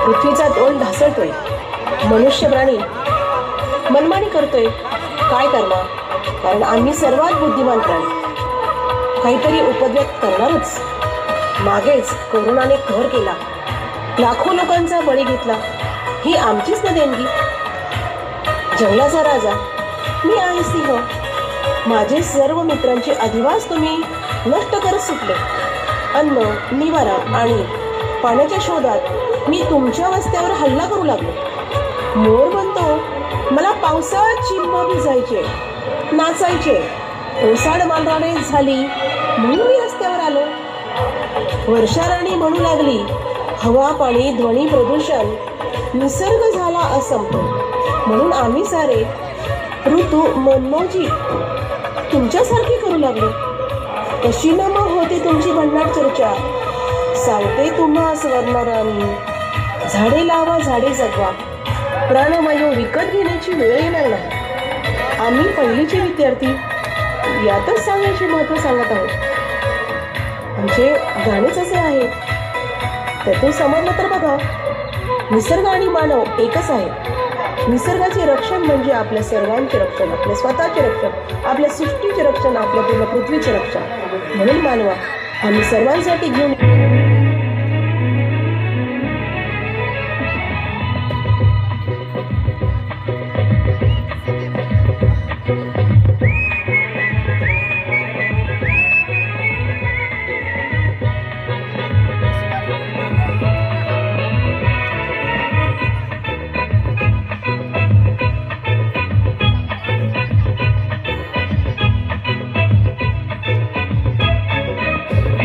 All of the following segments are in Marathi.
पृथ्वीचा तोल ढासळतोय. मनुष्य प्राणी मनमानी करतोय. काय करणार? कारण आम्ही सर्वात बुद्धिमान प्राणी. काहीतरी उपद्व्याप करणारच. मागेच कोरोनाने कहर केला. लाखो लोकांचा बळी घेतला. ही आमचीच ना देणगी. जंगलाचा राजा मी आहे सिंह. माझे सर्व मित्रांचे अधिवास तुम्ही नष्ट करत सुटले. अन्न, निवारा आणि पाण्याच्या शोधात मी तुमच्या वस्त्यावर हल्ला करू लागलो. मोर म्हणतो मला पावसात चिंब भिजायचे, नाचायचे. ओसाड मालराणे झाली म्हणून मी रस्त्यावर आलो. वर्षाराणी म्हणू लागली हवा, पाणी, ध्वनी प्रदूषण, निसर्ग झाला असंतोल. म्हणून आम्ही सारे ऋतू मनमोजी तुमच्यासारखी करू लागलो. कशी न मग होती तुमची भन्नाट चर्चा. सांगते तुम्हा स्वर्णराणी, झाडे लावा, झाडे जगवा. प्राणवायू विकत घेण्याची वेळ येणार नाही. आम्ही पहिलीचे विद्यार्थी यातच सांगायचे महत्त्व सांगत आहोत. आमचे गाणेच असे आहे. त्यातून समजलं तर बघा, निसर्ग आणि मानव एकच आहे. निसर्गाचे रक्षण म्हणजे आपल्या सर्वांचे रक्षण, आपल्या स्वतःचे रक्षण, आपल्या सृष्टीचे रक्षण, आपल्या पूर्ण पृथ्वीचे रक्षण. म्हणून मानवा, आम्ही सर्वांसाठी घेऊन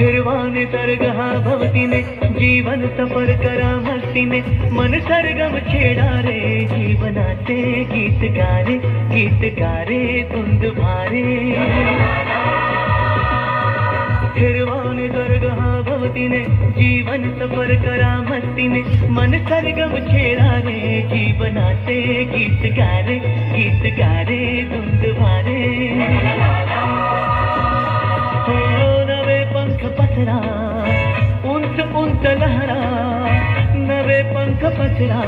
निर्वाण सर्ग हा भवतीने जीवन सफर करा मस्तीने मन सरगम छेडा रे जीवनाचे गीत गारे धुंद भारे निर्वाण सर्ग हा भवतीने जीवन सफर करा मस्तीने मन सरगम छेडा रे जीवनाचे गीत गारे धुंद भारे पंख पसरा उंच उंच लहरा नवे पंख पसरा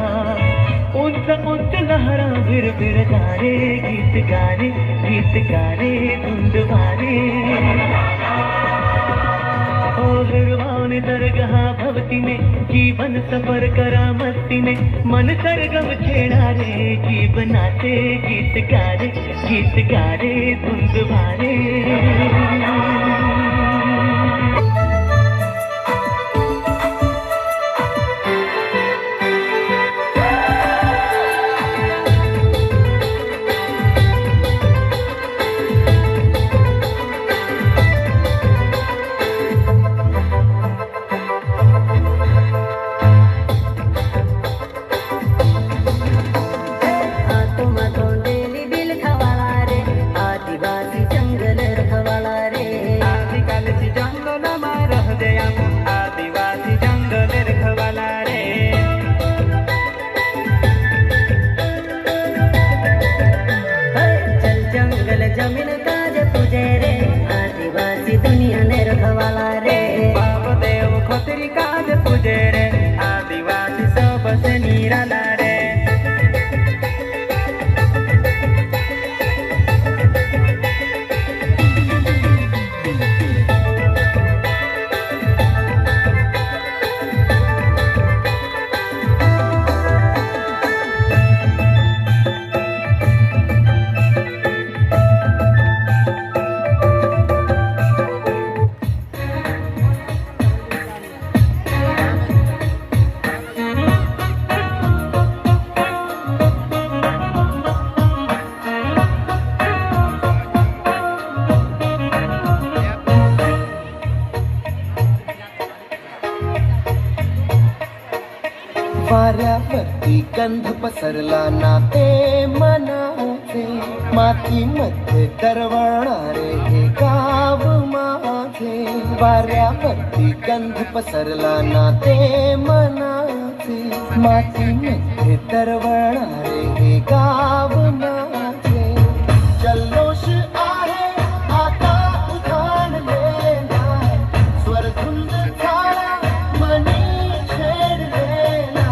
उंच उंच लहरा फिर गारे गीत गारे धुंद भारे ओ निर्वाण सर्ग हा भवतीने जीवन सफर करा मस्तीने मन सरगम छेडा रे जीवनाचे गीत गारे धुंद भारे जमीन काज तुझे रे आदिवासी दुनिया ने रखवाला रे बाप देव खोतरी काज तुझे रे आदिवासी सबसे निराला रे वाऱ्यावरती गंध पसरला ना ते मनाचे मातीमध्ये दरवळणारे हे गाव माझे वाऱ्यावरती गंध पसरला ना ते मनाचे मातीमध्ये दरवळणारे हे गाव माझे जल्लोष आहे आता उधाणलेला स्वर धुंद झाला मनी छेडलेला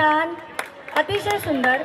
छान, अतिशय सुंदर.